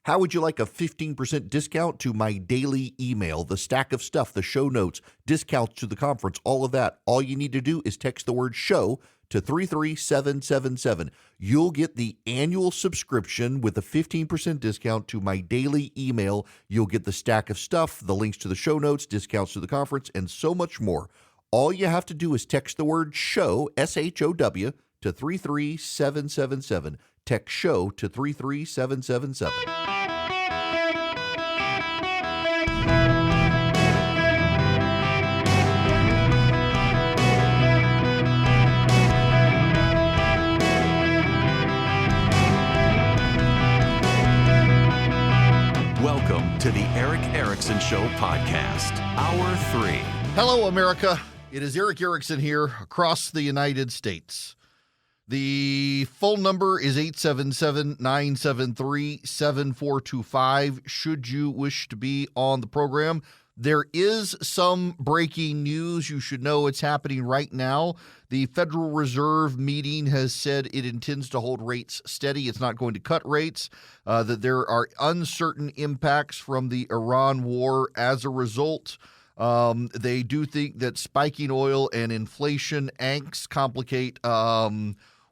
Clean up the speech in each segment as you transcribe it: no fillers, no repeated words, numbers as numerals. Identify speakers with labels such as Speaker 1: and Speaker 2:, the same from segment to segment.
Speaker 1: How would you like a 15% discount to my daily email, the stack of stuff, the show notes, discounts to the conference, all of that? All you need to do is text the word show to 33777. You'll get the annual subscription with a 15% discount to my daily email. You'll get the stack of stuff, the links to the show notes, discounts to the conference, and so much more. All you have to do is text the word show, SHOW, to 33777. Text show to 33777.
Speaker 2: Welcome to the Eric Erickson Show podcast, Hour 3.
Speaker 1: Hello, America. It is Eric Erickson here across the United States. The phone number is 877-973-7425 should you wish to be on the program. There is some breaking news. You should know it's happening right now. The Federal Reserve meeting has said it intends to hold rates steady. It's not going to cut rates, that there are uncertain impacts from the Iran war as a result. They do think that spiking oil and inflation angst complicate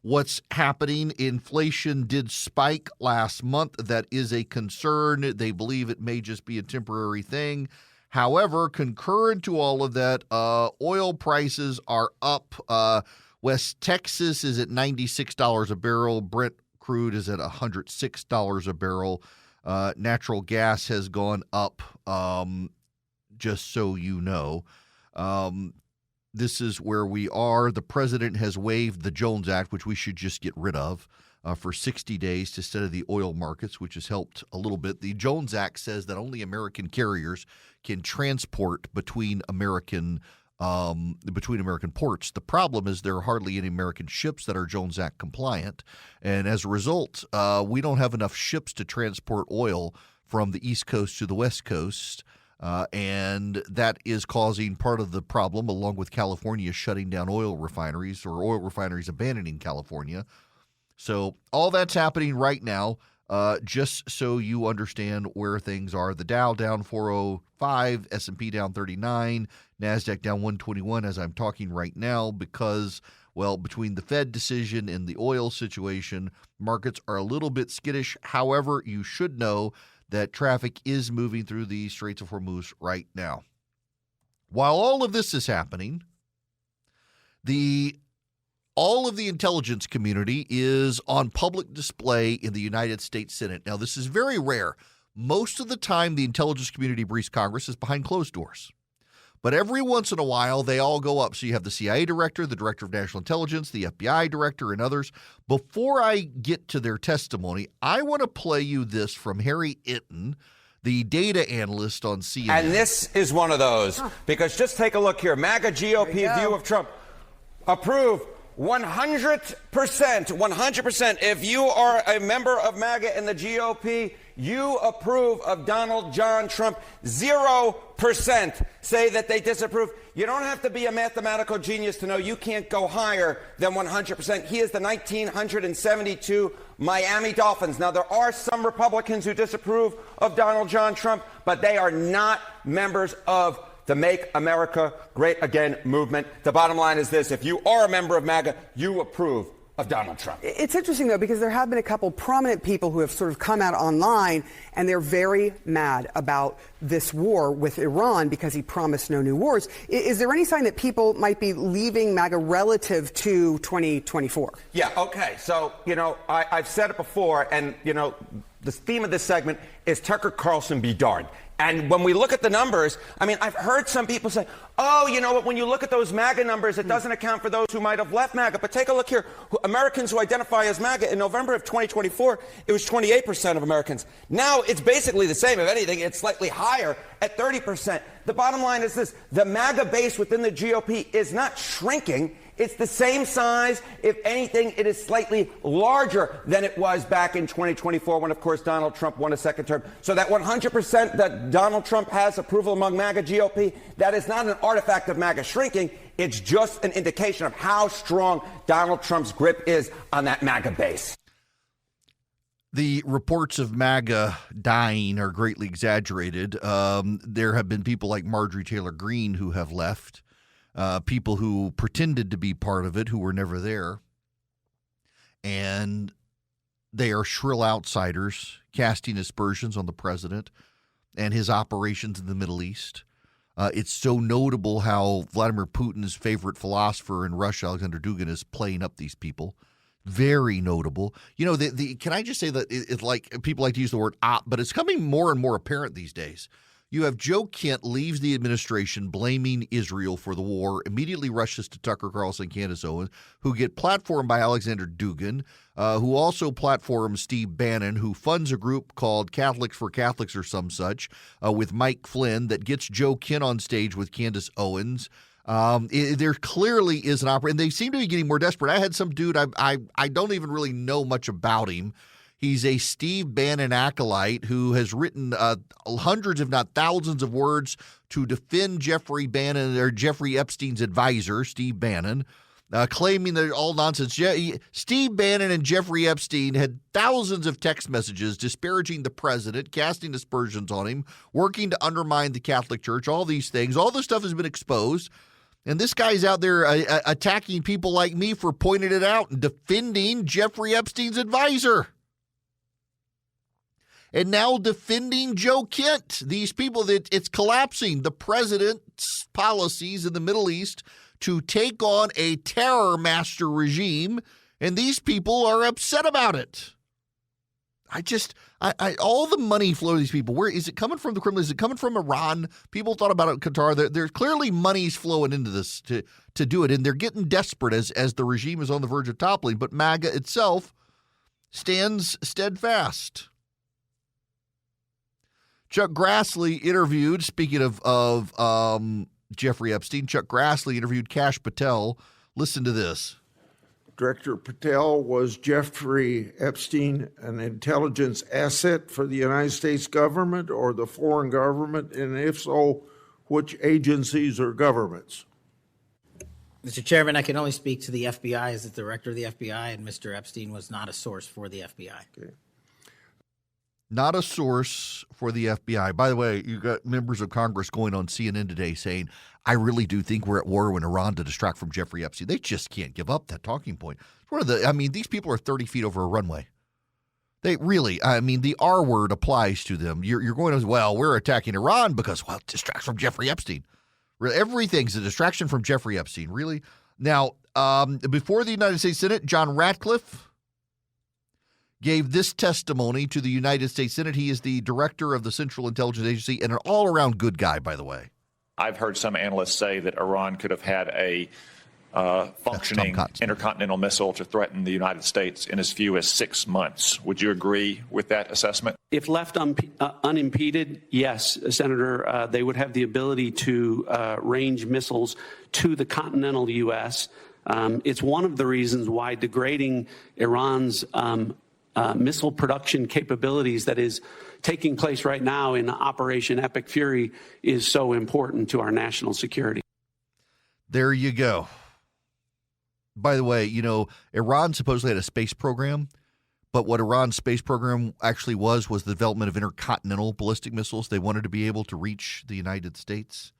Speaker 1: what's happening. Inflation did spike last month. That is a concern. They believe it may just be a temporary thing. However, concurrent to all of that, oil prices are up. West Texas is at $96 a barrel. Brent crude is at $106 a barrel. Natural gas has gone up, just so you know. This is where we are. The president has waived the Jones Act, which we should just get rid of, for 60 days to steady the oil markets, which has helped a little bit. The Jones Act says that only American carriers can transport between American ports. The problem is there are hardly any American ships that are Jones Act compliant, and as a result, we don't have enough ships to transport oil from the East Coast to the West Coast. And that is causing part of the problem, along with California shutting down oil refineries or oil refineries abandoning California. So all that's happening right now, just so you understand where things are. The Dow down 405, S&P down 39, NASDAQ down 121 as I'm talking right now because, well, between the Fed decision and the oil situation, markets are a little bit skittish. However, you should know that traffic is moving through the Straits of Hormuz right now. While all of this is happening, all of the intelligence community is on public display in the United States Senate. Now, this is very rare. Most of the time, the intelligence community briefs Congress is behind closed doors. But every once in a while, they all go up. So you have the CIA director, the director of national intelligence, the FBI director, and others. Before I get to their testimony, I want to play you this from Harry Itten, the data analyst on CNN.
Speaker 3: And this is one of those, because just take a look here. MAGA GOP view of Trump. Approve 100%. 100%. If you are a member of MAGA and the GOP, you approve of Donald John Trump. 0% say that they disapprove. You don't have to be a mathematical genius to know you can't go higher than 100%. He is the 1972 Miami Dolphins. Now, there are some Republicans who disapprove of Donald John Trump, but they are not members of the Make America Great Again movement. The bottom line is this: if you are a member of MAGA, you approve of Donald Trump.
Speaker 4: It's interesting, though, because there have been a couple prominent people who have sort of come out online, and they're very mad about this war with Iran because he promised no new wars. Is there any sign that people might be leaving MAGA relative to 2024?
Speaker 3: Yeah, okay. So, I've said it before, and, the theme of this segment is Tucker Carlson be darned. And when we look at the numbers, I mean, I've heard some people say, oh, you know what, when you look at those MAGA numbers, it doesn't account for those who might have left MAGA. But take a look here. Americans who identify as MAGA, in November of 2024, it was 28% of Americans. Now it's basically the same. If anything, it's slightly higher at 30%. The bottom line is this: the MAGA base within the GOP is not shrinking. It's the same size. If anything, it is slightly larger than it was back in 2024 when, of course, Donald Trump won a second term. So that 100% that Donald Trump has approval among MAGA GOP, that is not an artifact of MAGA shrinking. It's just an indication of how strong Donald Trump's grip is on that MAGA base.
Speaker 1: The reports of MAGA dying are greatly exaggerated. There have been people like Marjorie Taylor Greene who have left, people who pretended to be part of it who were never there. And they are shrill outsiders casting aspersions on the president and his operations in the Middle East. It's so notable how Vladimir Putin's favorite philosopher in Russia, Alexander Dugin, is playing up these people. Very notable. You know, can I just say that it's like people like to use the word op, but it's becoming more and more apparent these days. You have Joe Kent leaves the administration blaming Israel for the war, immediately rushes to Tucker Carlson and Candace Owens, who get platformed by Alexander Dugin, who also platforms Steve Bannon, who funds a group called Catholics for Catholics or some such, with Mike Flynn, that gets Joe Kent on stage with Candace Owens. There clearly is an and they seem to be getting more desperate. I had some dude, I don't even really know much about him. He's a Steve Bannon acolyte who has written hundreds, if not thousands, of words to defend Jeffrey Epstein's advisor, Steve Bannon, claiming that all nonsense. Steve Bannon and Jeffrey Epstein had thousands of text messages disparaging the president, casting aspersions on him, working to undermine the Catholic Church, all these things. All this stuff has been exposed. And this guy's out there attacking people like me for pointing it out and defending Jeffrey Epstein's advisor. And now defending Joe Kent. These people, that it's collapsing. The president's policies in the Middle East to take on a terror master regime, and these people are upset about it. All the money flow to these people. Where is it coming from? The Kremlin? Is it coming from Iran? People thought about it in Qatar. There's clearly money's flowing into this to do it, and they're getting desperate as the regime is on the verge of toppling. But MAGA itself stands steadfast. Chuck Grassley interviewed, speaking of Jeffrey Epstein, Chuck Grassley interviewed Kash Patel. Listen to this.
Speaker 5: Director Patel, was Jeffrey Epstein an intelligence asset for the United States government or the foreign government? And if so, which agencies or governments?
Speaker 6: Mr. Chairman, I can only speak to the FBI as the director of the FBI, and Mr. Epstein was not a source for the FBI.
Speaker 5: Okay.
Speaker 1: Not a source for the FBI. By the way, you got members of Congress going on CNN today saying, I really do think we're at war with Iran to distract from Jeffrey Epstein. They just can't give up that talking point. These people are 30 feet over a runway. They really, the R word applies to them. You're going to, we're attacking Iran because, it distracts from Jeffrey Epstein. Everything's a distraction from Jeffrey Epstein, really. Now, before the United States Senate, John Ratcliffe gave this testimony to the United States Senate. He is the director of the Central Intelligence Agency and an all-around good guy, by the way.
Speaker 7: I've heard some analysts say that Iran could have had a functioning intercontinental missile to threaten the United States in as few as 6 months. Would you agree with that assessment?
Speaker 8: If left unimpeded, yes, Senator, they would have the ability to range missiles to the continental U.S. It's one of the reasons why degrading Iran's missile production capabilities that is taking place right now in Operation Epic Fury is so important to our national security.
Speaker 1: There you go. By the way, Iran supposedly had a space program, but what Iran's space program actually was the development of intercontinental ballistic missiles. They wanted to be able to reach the United States.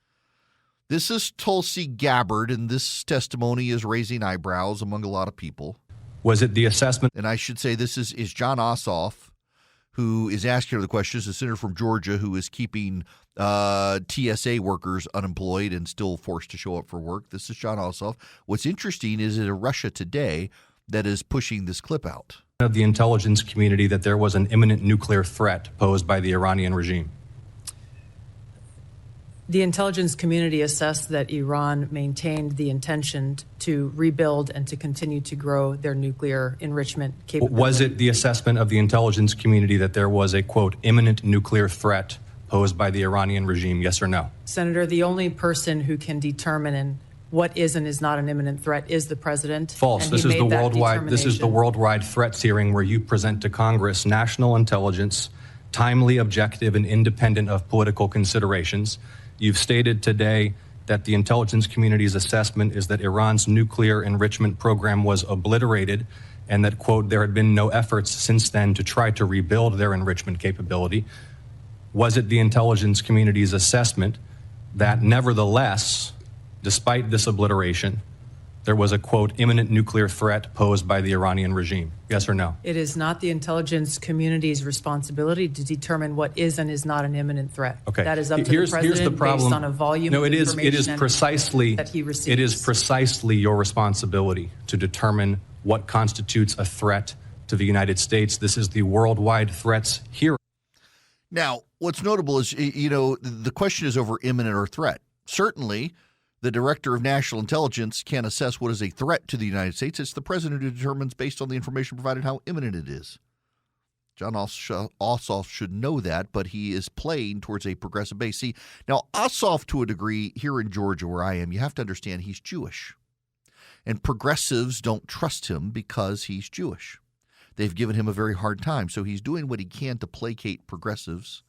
Speaker 1: This is Tulsi Gabbard, and this testimony is raising eyebrows among a lot of people.
Speaker 9: Was it the assessment?
Speaker 1: And I should say this is John Ossoff, who is asking her the questions, the senator from Georgia who is keeping TSA workers unemployed and still forced to show up for work. This is John Ossoff. What's interesting is it Russia Today that is pushing this clip out.
Speaker 9: Of the intelligence community that there was an imminent nuclear threat posed by the Iranian regime.
Speaker 10: The intelligence community assessed that Iran maintained the intention to rebuild and to continue to grow their nuclear enrichment capability.
Speaker 9: Was it the assessment of the intelligence community that there was a, quote, imminent nuclear threat posed by the Iranian regime, yes or no?
Speaker 10: Senator, the only person who can determine what is and is not an imminent threat is the president.
Speaker 9: False. This is the worldwide threats hearing where you present to Congress national intelligence, timely, objective, and independent of political considerations. You've stated today that the intelligence community's assessment is that Iran's nuclear enrichment program was obliterated and that, quote, there had been no efforts since then to try to rebuild their enrichment capability. Was it the intelligence community's assessment that nevertheless, despite this obliteration, there was a, quote, imminent nuclear threat posed by the Iranian regime? Yes or no?
Speaker 10: It is not the intelligence community's responsibility to determine what is and is not an imminent threat.
Speaker 9: Okay.
Speaker 10: That is up to
Speaker 9: here's
Speaker 10: the president
Speaker 9: the problem.
Speaker 10: based on a volume
Speaker 9: no,
Speaker 10: of information
Speaker 9: it is precisely
Speaker 10: that he receives.
Speaker 9: It is precisely your responsibility to determine what constitutes a threat to the United States. This is the worldwide threats here.
Speaker 1: Now, what's notable is, the question is over imminent or threat. Certainly, the director of national intelligence can assess what is a threat to the United States. It's the president who determines, based on the information provided, how imminent it is. John Ossoff should know that, but he is playing towards a progressive base. See, now, Ossoff, to a degree, here in Georgia, where I am, you have to understand he's Jewish. And progressives don't trust him because he's Jewish. They've given him a very hard time. So he's doing what he can to placate progressives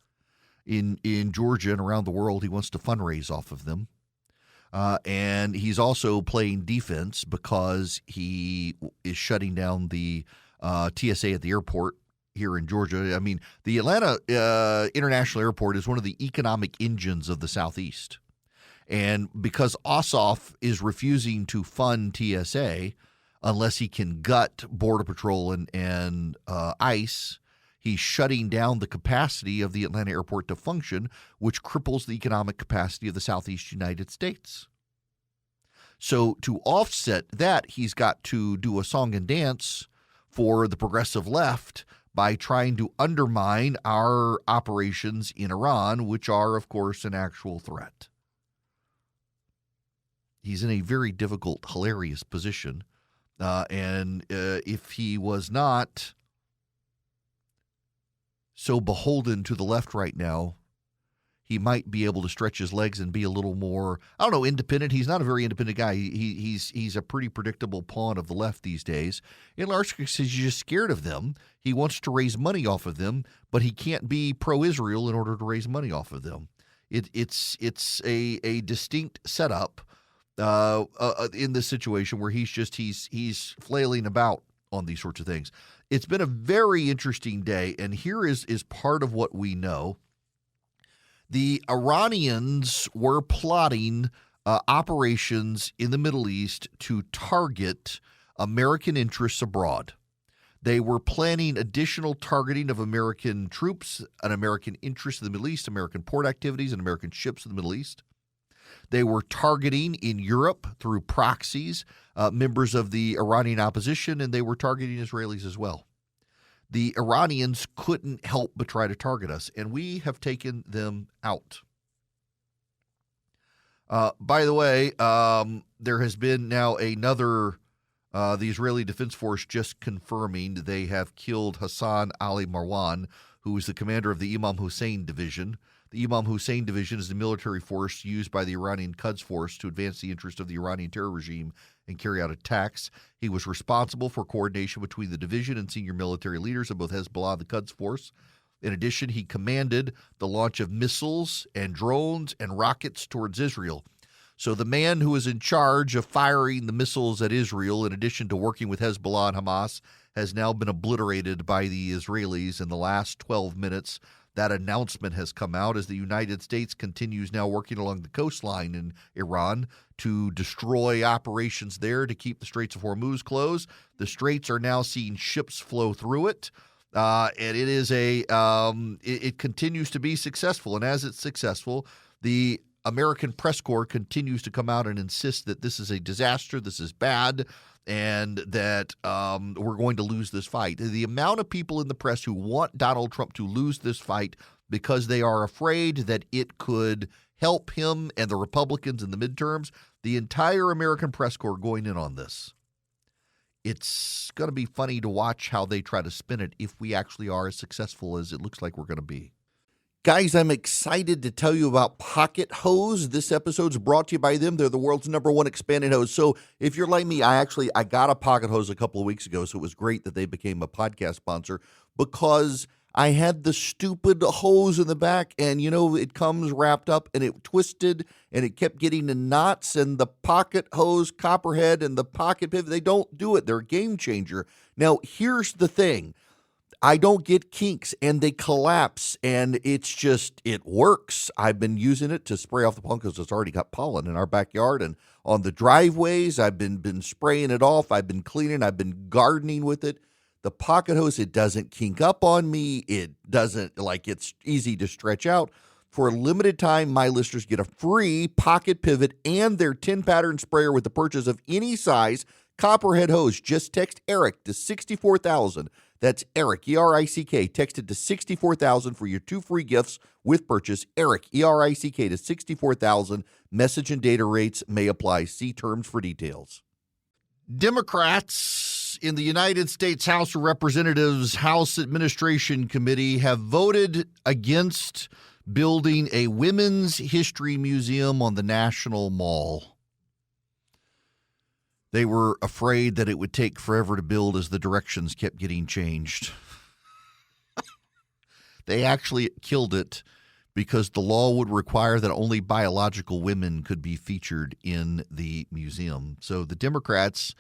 Speaker 1: in Georgia and around the world. He wants to fundraise off of them. And he's also playing defense because he is shutting down the TSA at the airport here in Georgia. I mean, the Atlanta International Airport is one of the economic engines of the Southeast. And because Ossoff is refusing to fund TSA unless he can gut Border Patrol and ICE, he's shutting down the capacity of the Atlanta airport to function, which cripples the economic capacity of the Southeast United States. So to offset that, he's got to do a song and dance for the progressive left by trying to undermine our operations in Iran, which are, of course, an actual threat. He's in a very difficult, hilarious position. And if he was not so beholden to the left right now, he might be able to stretch his legs and be a little more, independent. He's not a very independent guy. He's a pretty predictable pawn of the left these days. In large cases, he's just scared of them. He wants to raise money off of them, but he can't be pro-Israel in order to raise money off of them. It's a distinct setup in this situation where he's flailing about on these sorts of things. It's been a very interesting day, and here is part of what we know. The Iranians were plotting operations in the Middle East to target American interests abroad. They were planning additional targeting of American troops, an American interest in the Middle East, American port activities, and American ships in the Middle East. They were targeting in Europe through proxies members of the Iranian opposition, and they were targeting Israelis as well. The Iranians couldn't help but try to target us, and we have taken them out. By the way, there has been now another, the Israeli Defense Force just confirming they have killed Hassan Ali Marwan, who is the commander of the Imam Hussein Division. The Imam Hussein Division is the military force used by the Iranian Quds Force to advance the interest of the Iranian terror regime and carry out attacks. He was responsible for coordination between the division and senior military leaders of both Hezbollah and the Quds Force. In addition, he commanded the launch of missiles and drones and rockets towards Israel. So the man who is in charge of firing the missiles at Israel, in addition to working with Hezbollah and Hamas, has now been obliterated by the Israelis in the last 12 minutes. That announcement has come out as the United States continues now working along the coastline in Iran to destroy operations there to keep the Straits of Hormuz closed. The straits are now seeing ships flow through it, and it is it continues to be successful. And as it's successful, the American press corps continues to come out and insist that this is a disaster, this is bad, and that we're going to lose this fight. The amount of people in the press who want Donald Trump to lose this fight because they are afraid that it could help him and the Republicans in the midterms, the entire American press corps going in on this. It's going to be funny to watch how they try to spin it if we actually are as successful as it looks like we're going to be. Guys, I'm excited to tell you about Pocket Hose. This episode's brought to you by them. They're the world's #1 expanded hose. So if you're like me, I got a Pocket Hose a couple of weeks ago, so it was great that they became a podcast sponsor because I had the stupid hose in the back, and, it comes wrapped up, and it twisted, and it kept getting in knots, and the pocket hose copperhead and the pocket pivot, they don't do it. They're a game changer. Now, here's the thing. I don't get kinks, and they collapse, and it works. I've been using it to spray off the pollen because it's already got pollen in our backyard and on the driveways. I've been spraying it off. I've been cleaning. I've been gardening with it. The pocket hose, it doesn't kink up on me. It doesn't, it's easy to stretch out. For a limited time, my listeners get a free pocket pivot and their 10-pattern sprayer with the purchase of any size copperhead hose. Just text ERIC to 64,000. That's ERIC, E-R-I-C-K. Text it to 64,000 for your 2 free gifts with purchase. ERIC, E-R-I-C-K to 64,000. Message and data rates may apply. See terms for details. Democrats in the United States House of Representatives House Administration Committee have voted against building a women's history museum on the National Mall. They were afraid that it would take forever to build as the directions kept getting changed. They actually killed it because the law would require that only biological women could be featured in the museum. So the Democrats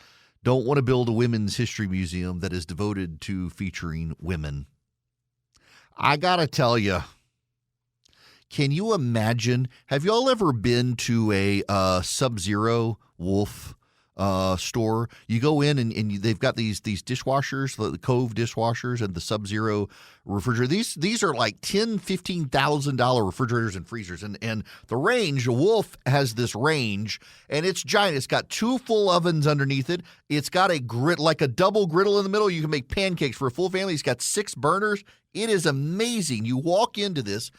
Speaker 1: don't want to build a women's history museum that is devoted to featuring women. I got to tell you, can you imagine? Have you all ever been to a Sub-Zero Wolf store? You go in and they've got these dishwashers, the Cove dishwashers and the Sub-Zero refrigerator. These are like $10,000-$15,000 refrigerators and freezers. And the range, Wolf has this range, and it's giant. It's got 2 full ovens underneath it. It's got a like a double griddle in the middle. You can make pancakes for a full family. It's got 6 burners. It is amazing. You walk into this.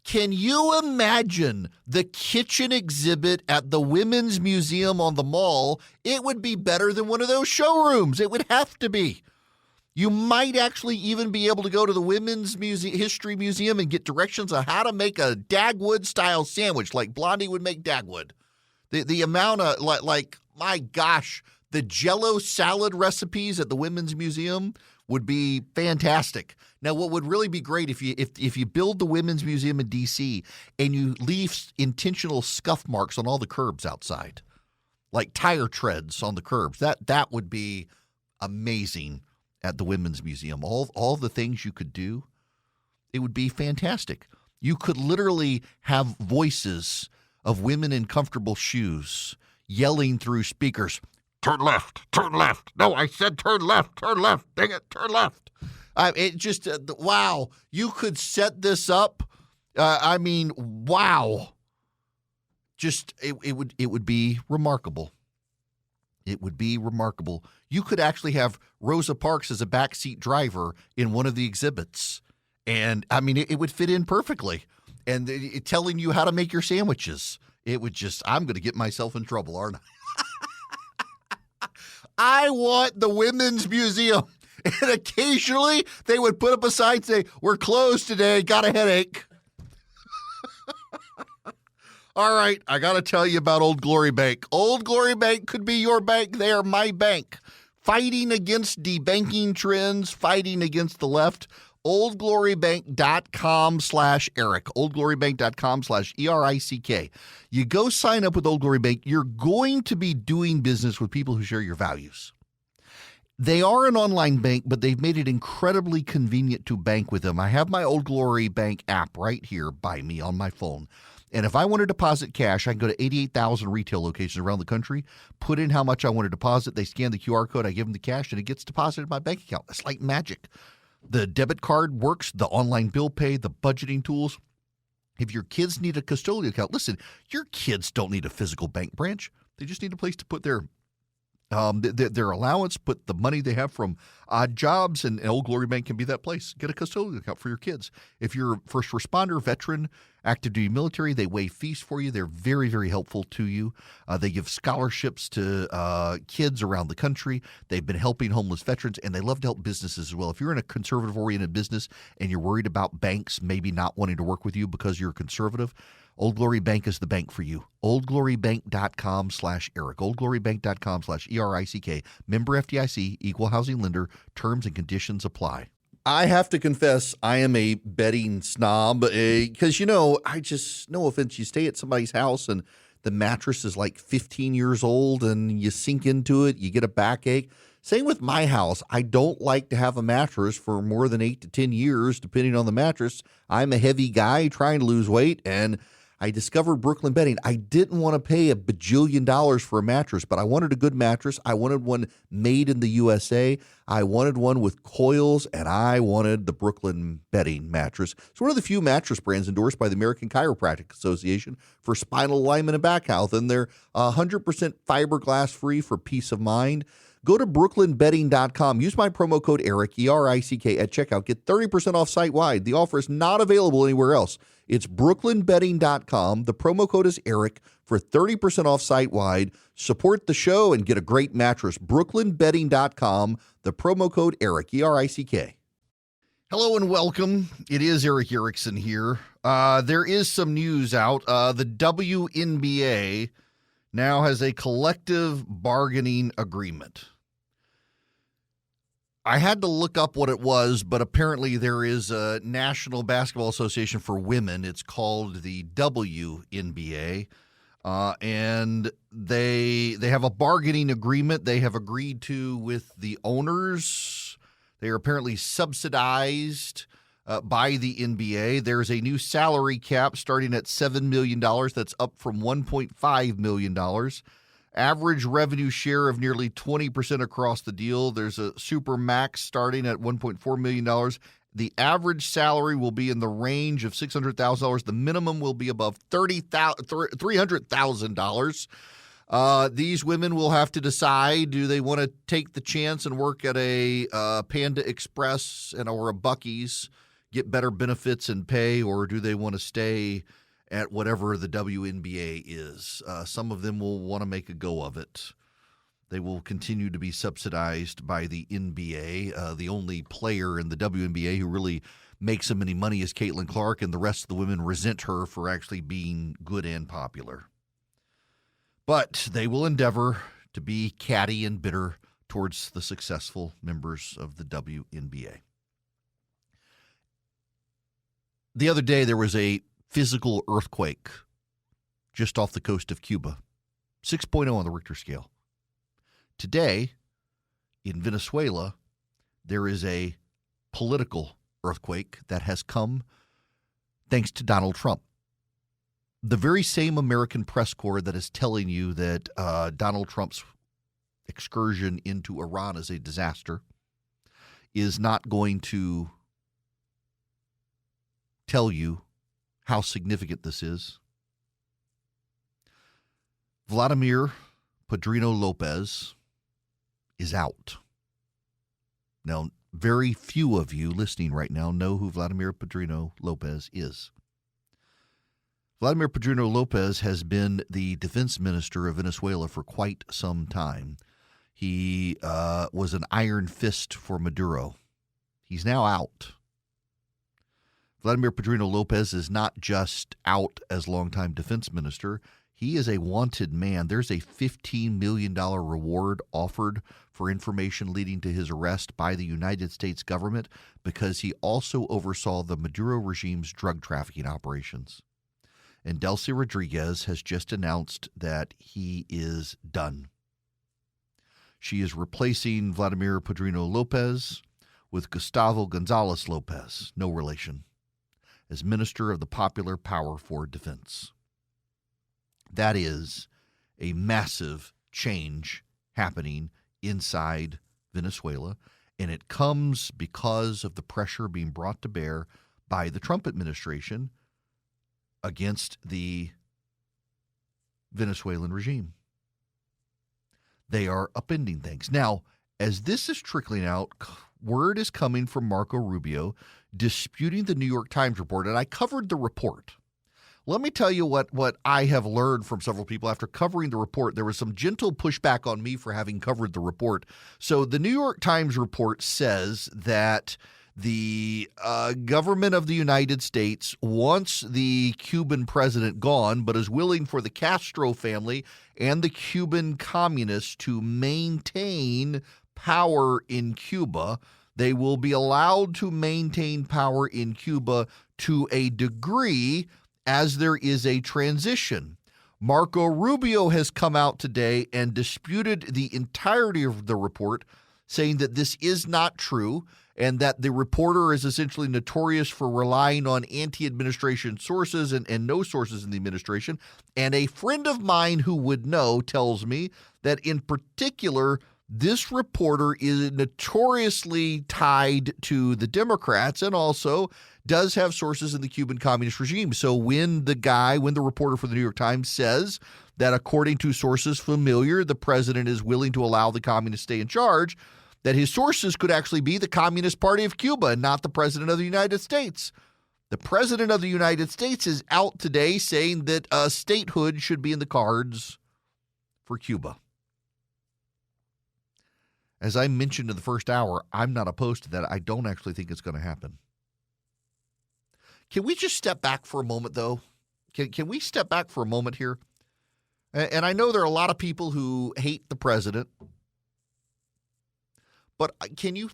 Speaker 1: Can you imagine the kitchen exhibit at the Women's Museum on the mall? It would be better than one of those showrooms. It would have to be. You might actually even be able to go to the Women's History Museum and get directions on how to make a Dagwood-style sandwich like Blondie would make Dagwood. The amount of, my gosh, the Jell-O salad recipes at the Women's Museum would be fantastic. Now, what would really be great if you build the Women's Museum in D.C. and you leave intentional scuff marks on all the curbs outside, like tire treads on the curbs, that would be amazing at the Women's Museum. All the things you could do, it would be fantastic. You could literally have voices of women in comfortable shoes yelling through speakers, "Turn left, turn left. No, I said turn left, turn left. Dang it, turn left." It just, wow. You could set this up. Wow. Just, it would be remarkable. It would be remarkable. You could actually have Rosa Parks as a backseat driver in one of the exhibits. And, it would fit in perfectly. And telling you how to make your sandwiches. It would just, I'm going to get myself in trouble, aren't I? I want the Women's Museum. And occasionally they would put up a sign say, "We're closed today, got a headache." All right, I got to tell you about Old Glory Bank. Old Glory Bank could be your bank. They are my bank. Fighting against debanking trends, fighting against the left. oldglorybank.com/Eric. oldglorybank.com/ERICK. You go sign up with Old Glory Bank. You're going to be doing business with people who share your values. They are an online bank, but they've made it incredibly convenient to bank with them. I have my Old Glory Bank app right here by me on my phone. And if I want to deposit cash, I can go to 88,000 retail locations around the country, put in how much I want to deposit. They scan the QR code, I give them the cash, and it gets deposited in my bank account. It's like magic. The debit card works, the online bill pay, the budgeting tools. If your kids need a custodial account, listen, your kids don't need a physical bank branch. They just need a place to put their allowance, put the money they have from odd jobs, and Old Glory Bank can be that place. Get a custodial account for your kids. If you're a first responder, veteran, active duty military, they waive fees for you. They're very, very helpful to you. They give scholarships to kids around the country. They've been helping homeless veterans, and they love to help businesses as well. If you're in a conservative-oriented business and you're worried about banks maybe not wanting to work with you because you're conservative, Old Glory Bank is the bank for you. oldglorybank.com/Eric. oldglorybank.com/ERICK. Member FDIC, equal housing lender. Terms and conditions apply. I have to confess, I am a betting snob because, I just, no offense, you stay at somebody's house and the mattress is like 15 years old and you sink into it, you get a backache. Same with my house. I don't like to have a mattress for more than 8 to 10 years, depending on the mattress. I'm a heavy guy trying to lose weight, and I discovered Brooklyn Bedding. I didn't want to pay $1 bajillion for a mattress, but I wanted a good mattress. I wanted one made in the USA. I wanted one with coils, and I wanted the Brooklyn Bedding mattress. It's one of the few mattress brands endorsed by the American Chiropractic Association for spinal alignment and back health, and they're 100% fiberglass free for peace of mind. Go to brooklynbedding.com. Use my promo code ERIC, E-R-I-C-K, at checkout. Get 30% off site-wide. The offer is not available anywhere else. It's brooklynbedding.com. The promo code is ERIC for 30% off site-wide. Support the show and get a great mattress. brooklynbedding.com. The promo code ERIC, E-R-I-C-K. Hello and welcome. It is Eric Erickson here. There is some news out. The WNBA now has a collective bargaining agreement. I had to look up what it was, but apparently there is a National Basketball Association for Women. It's called the WNBA, and they have a bargaining agreement they have agreed to with the owners. They are apparently subsidized by the NBA. There's a new salary cap starting at $7 million. That's up from $1.5 million. Average revenue share of nearly 20% across the deal. There's a super max starting at $1.4 million. The average salary will be in the range of $600,000. The minimum will be above $300,000. These women will have to decide, do they want to take the chance and work at a Panda Express or a Buc-ee's, get better benefits and pay, or do they want to stay at whatever the WNBA is? Some of them will want to make a go of it. They will continue to be subsidized by the NBA. The only player in the WNBA who really makes them any money is Caitlin Clark, and the rest of the women resent her for actually being good and popular. But they will endeavor to be catty and bitter towards the successful members of the WNBA. The other day, there was a physical earthquake just off the coast of Cuba, 6.0 on the Richter scale. Today, in Venezuela, there is a political earthquake that has come thanks to Donald Trump. The very same American press corps that is telling you that Donald Trump's excursion into Iran is a disaster is not going to tell you how significant this is. Vladimir Padrino Lopez is out. Now, very few of you listening right now know who Vladimir Padrino Lopez is. Vladimir Padrino Lopez has been the defense minister of Venezuela for quite some time. He was an iron fist for Maduro. He's now out. Vladimir Padrino Lopez is not just out as longtime defense minister. He is a wanted man. There's a $15 million reward offered for information leading to his arrest by the United States government because he also oversaw the Maduro regime's drug trafficking operations. And Delcy Rodriguez has just announced that he is done. She is replacing Vladimir Padrino Lopez with Gustavo Gonzalez Lopez, no relation, as Minister of the Popular Power for Defense. That is a massive change happening inside Venezuela, and it comes because of the pressure being brought to bear by the Trump administration against the Venezuelan regime. They are upending things. Now, as this is trickling out, word is coming from Marco Rubio disputing the New York Times report, and I covered the report. Let me tell you what I have learned from several people after covering the report. There was some gentle pushback on me for having covered the report. So the New York Times report says that the government of the United States wants the Cuban president gone, but is willing for the Castro family and the Cuban communists to maintain power in Cuba. They will be allowed to maintain power in Cuba to a degree as there is a transition. Marco Rubio has come out today and disputed the entirety of the report, saying that this is not true and that the reporter is essentially notorious for relying on anti-administration sources and no sources in the administration. And a friend of mine who would know tells me that in particular, this reporter is notoriously tied to the Democrats and also does have sources in the Cuban communist regime. So when the reporter for the New York Times says that according to sources familiar, the president is willing to allow the communists to stay in charge, that his sources could actually be the Communist Party of Cuba and not the president of the United States. The president of the United States is out today saying that statehood should be in the cards for Cuba. As I mentioned in the first hour, I'm not opposed to that. I don't actually think it's going to happen. Can we just step back for a moment, though? Can we step back for a moment here? And I know there are a lot of people who hate the president, but can you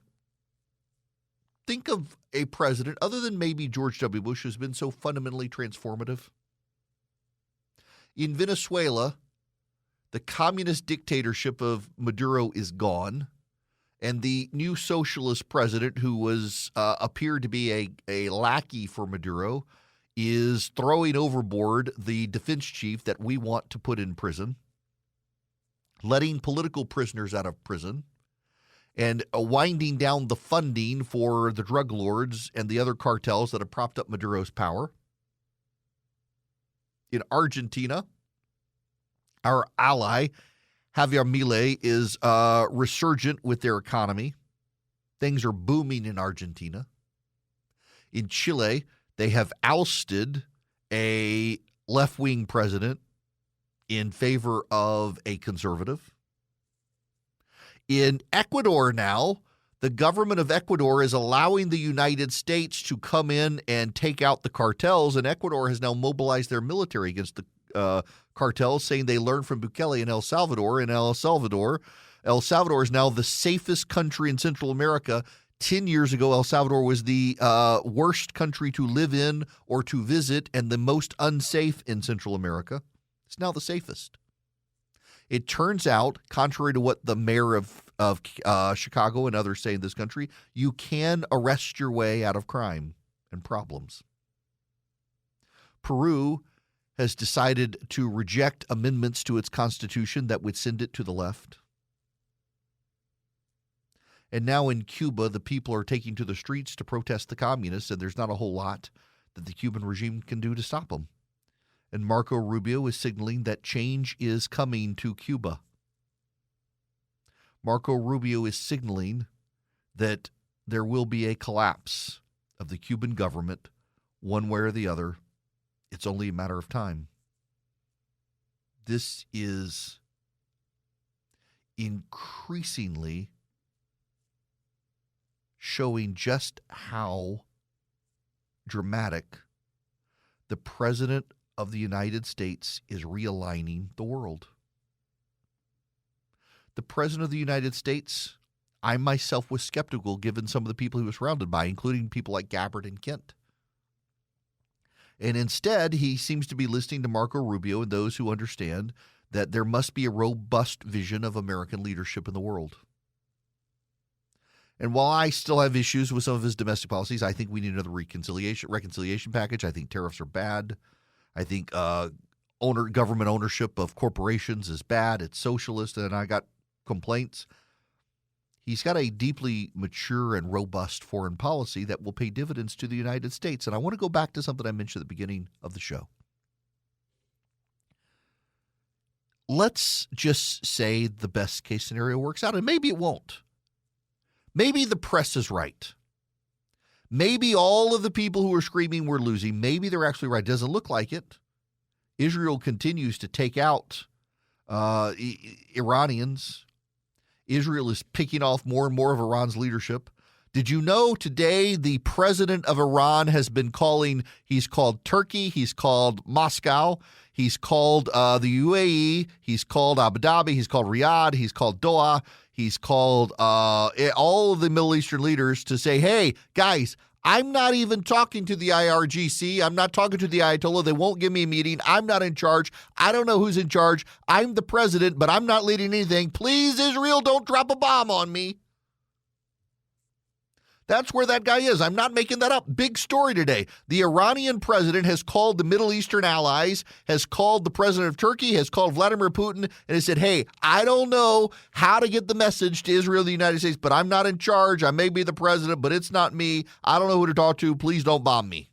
Speaker 1: think of a president, other than maybe George W. Bush, who's been so fundamentally transformative? In Venezuela, the communist dictatorship of Maduro is gone, and the new socialist president, who was appeared to be a lackey for Maduro, is throwing overboard the defense chief that we want to put in prison, letting political prisoners out of prison, and winding down the funding for the drug lords and the other cartels that have propped up Maduro's power. In Argentina, our ally, Javier Milei, is resurgent with their economy. Things are booming in Argentina. In Chile, they have ousted a left-wing president in favor of a conservative. In Ecuador now, the government of Ecuador is allowing the United States to come in and take out the cartels, and Ecuador has now mobilized their military against the cartels, saying they learned from Bukele in El Salvador. And El Salvador is now the safest country in Central America. 10 years ago, El Salvador was the worst country to live in or to visit and the most unsafe in Central America. It's now the safest. It turns out, contrary to what the mayor of Chicago and others say in this country, you can arrest your way out of crime and problems. Peru has decided to reject amendments to its constitution that would send it to the left. And now in Cuba, the people are taking to the streets to protest the communists, and there's not a whole lot that the Cuban regime can do to stop them. And Marco Rubio is signaling that change is coming to Cuba. Marco Rubio is signaling that there will be a collapse of the Cuban government one way or the other. It's only a matter of time. This is increasingly showing just how dramatic the president of the United States is realigning the world. The president of the United States, I myself was skeptical given some of the people he was surrounded by, including people like Gabbard and Kent. And instead, he seems to be listening to Marco Rubio and those who understand that there must be a robust vision of American leadership in the world. And while I still have issues with some of his domestic policies, I think we need another reconciliation package. I think tariffs are bad. I think government ownership of corporations is bad. It's socialist, and I got complaints. He's got a deeply mature and robust foreign policy that will pay dividends to the United States. And I want to go back to something I mentioned at the beginning of the show. Let's just say the best case scenario works out, and maybe it won't. Maybe the press is right. Maybe all of the people who are screaming we're losing, maybe they're actually right. It doesn't look like it. Israel continues to take out Iranians. Israel is picking off more and more of Iran's leadership. Did you know today the president of Iran has been he's called Turkey, he's called Moscow, he's called the UAE, he's called Abu Dhabi, he's called Riyadh, he's called Doha. He's called all of the Middle Eastern leaders to say, hey, guys, I'm not even talking to the IRGC. I'm not talking to the Ayatollah. They won't give me a meeting. I'm not in charge. I don't know who's in charge. I'm the president, but I'm not leading anything. Please, Israel, don't drop a bomb on me. That's where that guy is. I'm not making that up. Big story today. The Iranian president has called the Middle Eastern allies, has called the president of Turkey, has called Vladimir Putin, and has said, hey, I don't know how to get the message to Israel and the United States, but I'm not in charge. I may be the president, but it's not me. I don't know who to talk to. Please don't bomb me.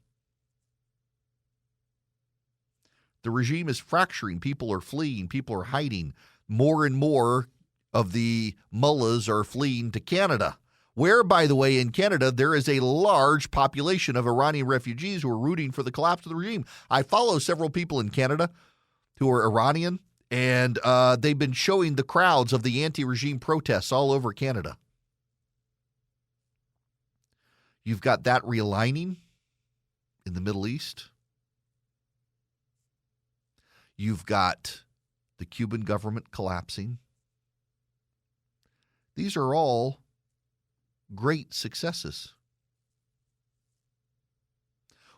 Speaker 1: The regime is fracturing. People are fleeing. People are hiding. More and more of the mullahs are fleeing to Canada, where, by the way, in Canada, there is a large population of Iranian refugees who are rooting for the collapse of the regime. I follow several people in Canada who are Iranian, and they've been showing the crowds of the anti-regime protests all over Canada. You've got that realigning in the Middle East. You've got the Cuban government collapsing. These are all great successes.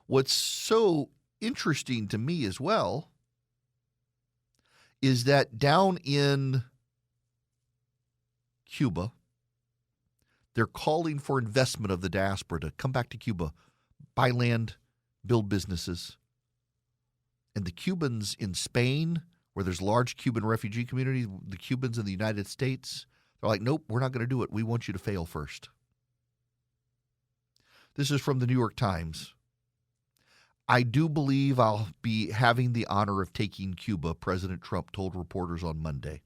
Speaker 1: What's so interesting to me as well is that down in Cuba, they're calling for investment of the diaspora to come back to Cuba, buy land, build businesses. And the Cubans in Spain, where there's large Cuban refugee communities, the Cubans in the United States, they're like, nope, we're not going to do it. We want you to fail first. This is from the New York Times. I do believe I'll be having the honor of taking Cuba, President Trump told reporters on Monday.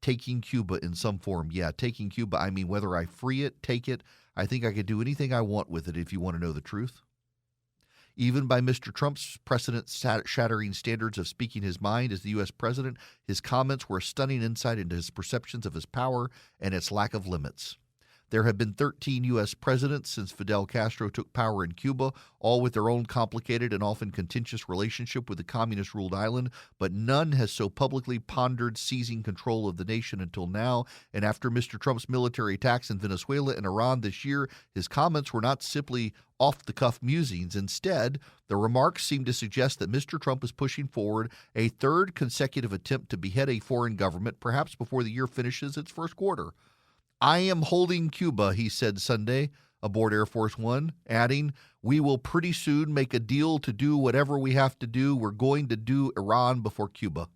Speaker 1: Taking Cuba in some form. Yeah, taking Cuba, I mean, whether I free it, take it, I think I could do anything I want with it if you want to know the truth. Even by Mr. Trump's precedent-shattering standards of speaking his mind as the U.S. president, his comments were a stunning insight into his perceptions of his power and its lack of limits. There have been 13 U.S. presidents since Fidel Castro took power in Cuba, all with their own complicated and often contentious relationship with the communist-ruled island, but none has so publicly pondered seizing control of the nation until now. And after Mr. Trump's military attacks in Venezuela and Iran this year, his comments were not simply off-the-cuff musings. Instead, the remarks seem to suggest that Mr. Trump is pushing forward a third consecutive attempt to behead a foreign government, perhaps before the year finishes its first quarter. I am holding Cuba, he said Sunday aboard Air Force One, adding, we will pretty soon make a deal to do whatever we have to do. We're going to do Iran before Cuba.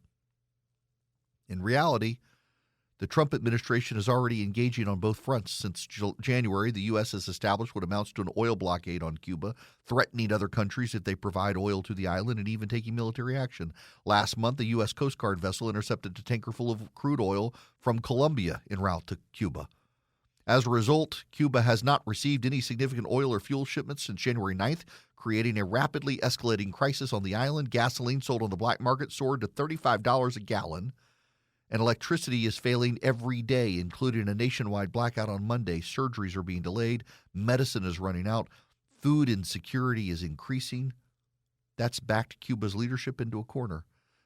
Speaker 1: In reality, the Trump administration is already engaging on both fronts. Since January, the U.S. has established what amounts to an oil blockade on Cuba, threatening other countries if they provide oil to the island and even taking military action. Last month, a U.S. Coast Guard vessel intercepted a tanker full of crude oil from Colombia en route to Cuba. As a result, Cuba has not received any significant oil or fuel shipments since January 9th, creating a rapidly escalating crisis on the island. Gasoline sold on the black market soared to $35 a gallon. And electricity is failing every day, including a nationwide blackout on Monday. Surgeries are being delayed. Medicine is running out. Food insecurity is increasing. That's backed Cuba's leadership into a corner.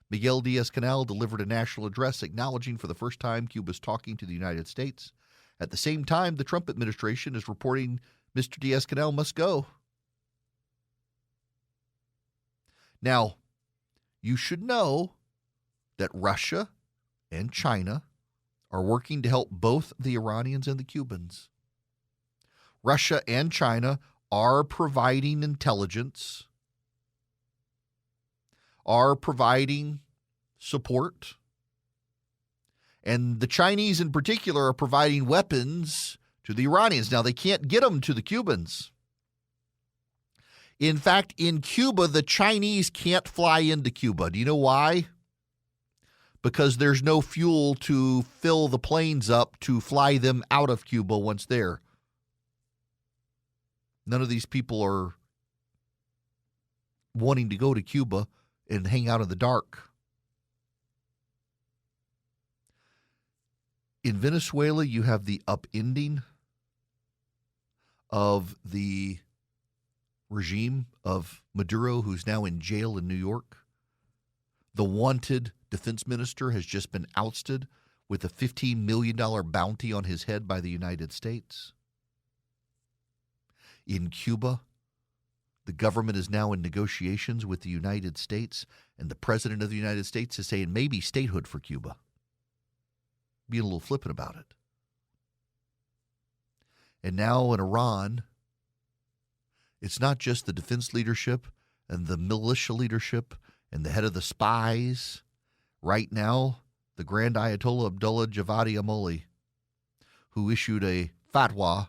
Speaker 1: Miguel Díaz-Canel delivered a national address acknowledging for the first time Cuba's talking to the United States. At the same time, the Trump administration is reporting Mr. Díaz-Canel must go. Now, you should know that Russia and China are working to help both the Iranians and the Cubans. Russia and China are providing intelligence, are providing support, and the Chinese in particular are providing weapons to the Iranians. Now, they can't get them to the Cubans. In fact, in Cuba, the Chinese can't fly into Cuba. Do you know why? Because there's no fuel to fill the planes up to fly them out of Cuba once there. None of these people are wanting to go to Cuba and hang out in the dark. In Venezuela, you have the upending of the regime of Maduro, who's now in jail in New York. The wanted defense minister has just been ousted. with a $15 million bounty on his head by the United States. In Cuba, the government is now in negotiations with the United States, and the President of the United States is saying maybe statehood for Cuba. Being a little flippant about it. And now in Iran, it's not just the defense leadership and the militia leadership and the head of the spies. Right now, the Grand Ayatollah Abdullah Javadi Amoli, who issued a fatwa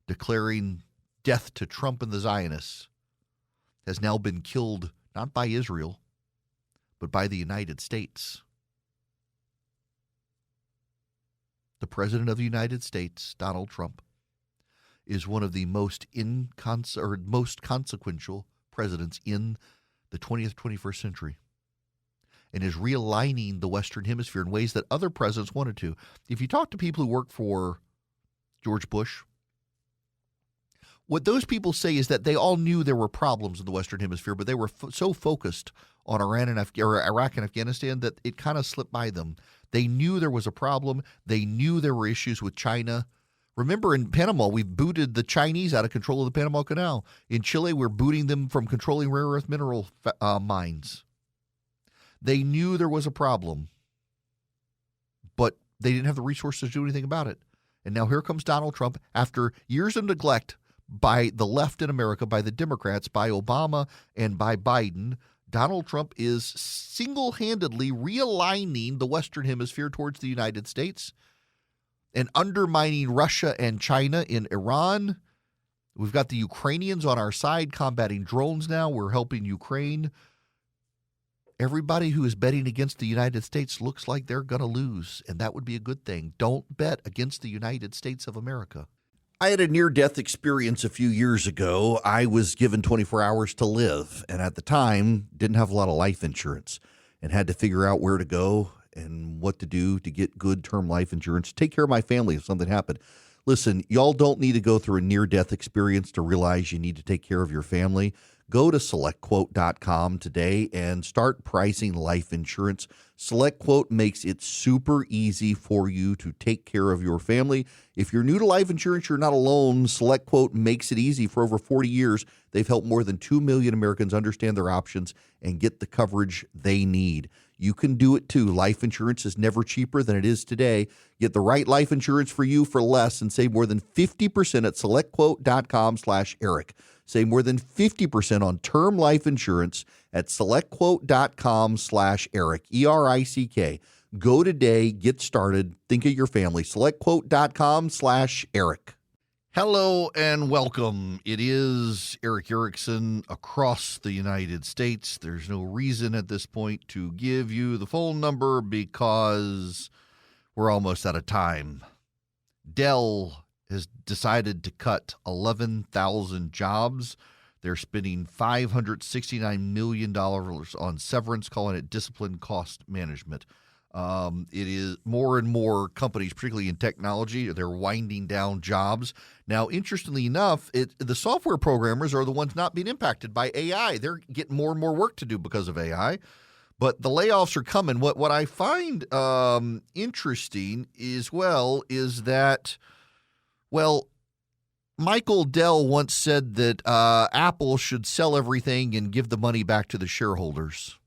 Speaker 1: declaring death to Trump and the Zionists, has now been killed not by Israel, but by the United States. The President of the United States, Donald Trump, is one of the most consequential presidents in the 20th, 21st century, and is realigning the Western Hemisphere in ways that other presidents wanted to. If you talk to people who work for George Bush, what those people say is that they all knew there were problems in the Western Hemisphere, but they were so focused on Iraq and Afghanistan that it kind of slipped by them. They knew there was a problem. They knew there were issues with China. Remember, in Panama, we booted the Chinese out of control of the Panama Canal. In Chile, we're booting them from controlling rare earth mineral mines. They knew there was a problem, but they didn't have the resources to do anything about it. And now here comes Donald Trump after years of neglect by the left in America, by the Democrats, by Obama, and by Biden. Donald Trump is single-handedly realigning the Western Hemisphere towards the United States and undermining Russia and China in Iran. We've got the Ukrainians on our side combating drones now. We're helping Ukraine. Everybody who is betting against the United States looks like they're going to lose, and that would be a good thing. Don't bet against the United States of America. I had a near-death experience a few years ago. I was given 24 hours to live, and at the time, didn't have a lot of life insurance and had to figure out where to go and what to do to get good term life insurance, take care of my family if something happened. Listen, y'all don't need to go through a near-death experience to realize you need to take care of your family. Go to SelectQuote.com today and start pricing life insurance. SelectQuote makes it super easy for you to take care of your family. If you're new to life insurance, you're not alone. SelectQuote makes it easy. For over 40 years, they've helped more than 2 million Americans understand their options and get the coverage they need. You can do it too. Life insurance is never cheaper than it is today. Get the right life insurance for you for less and save more than 50% at SelectQuote.com/Eric. Save more than 50% on term life insurance at SelectQuote.com/Eric, ERICK. Go today, get started, think of your family. SelectQuote.com/Eric. Hello and welcome. It is Eric Erickson across the United States. There's no reason at this point to give you the phone number because we're almost out of time. Dell has decided to cut 11,000 jobs. They're spending $569 million on severance, calling it disciplined cost management. It is more and more companies, particularly in technology, they're winding down jobs. Now, interestingly enough, the software programmers are the ones not being impacted by AI. They're getting more and more work to do because of AI. But the layoffs are coming. What I find interesting is that Michael Dell once said that Apple should sell everything and give the money back to the shareholders.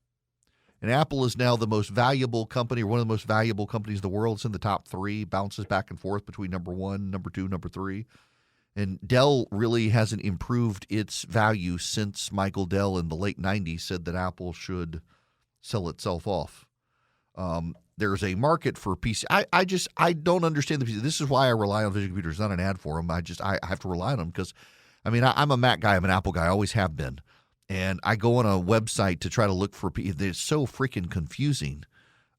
Speaker 1: And Apple is now the most valuable company, or one of the most valuable companies in the world. It's in the top 3, bounces back and forth between number 1, number 2, number 3. And Dell really hasn't improved its value since Michael Dell in the late 90s said that Apple should sell itself off. There's a market for PC. I don't understand the PC. This is why I rely on Vision Computers. Not an ad for them. I have to rely on them because, I'm a Mac guy. I'm an Apple guy. I always have been. And I go on a website to try to look for PC. It's so freaking confusing.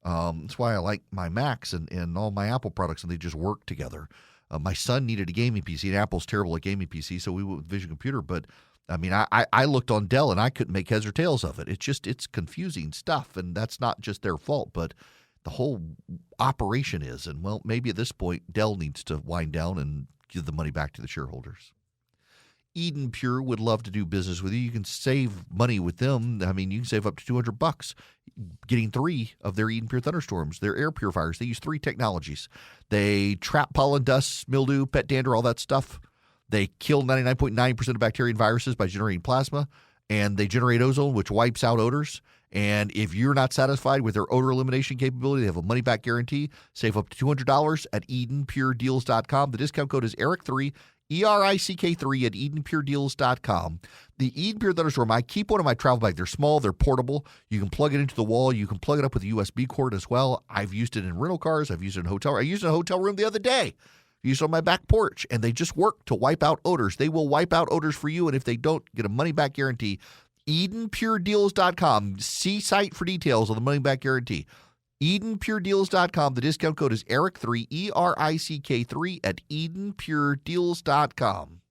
Speaker 1: That's why I like my Macs and all my Apple products, and they just work together. My son needed a gaming PC, and Apple's terrible at gaming PC, so we went with Vision Computer. But, I looked on Dell, and I couldn't make heads or tails of it. It's confusing stuff, and that's not just their fault, but the whole operation is. And, maybe at this point, Dell needs to wind down and give the money back to the shareholders. Eden Pure would love to do business with you. You can save money with them. You can save up to $200. getting 3 of their Eden Pure thunderstorms, their air purifiers. They use 3 technologies. They trap pollen, dust, mildew, pet dander, all that stuff. They kill 99.9% of bacteria and viruses by generating plasma, and they generate ozone, which wipes out odors. And if you're not satisfied with their odor elimination capability, they have a money-back guarantee. Save up to $200 at EdenPureDeals.com. The discount code is ERIC3, ERICK3 at EdenPureDeals.com. The Eden Pure Thunderstorm, I keep one in my travel bag. They're small, they're portable. You can plug it into the wall. You can plug it up with a USB cord as well. I've used it in rental cars. I've used it in hotel. I used it in a hotel room the other day. Used it on my back porch, and they just work to wipe out odors. They will wipe out odors for you, and if they don't, get a money-back guarantee. EdenPureDeals.com. See site for details on the money-back guarantee. EdenPureDeals.com. The discount code is ERIC3, ERICK3 at EdenPureDeals.com.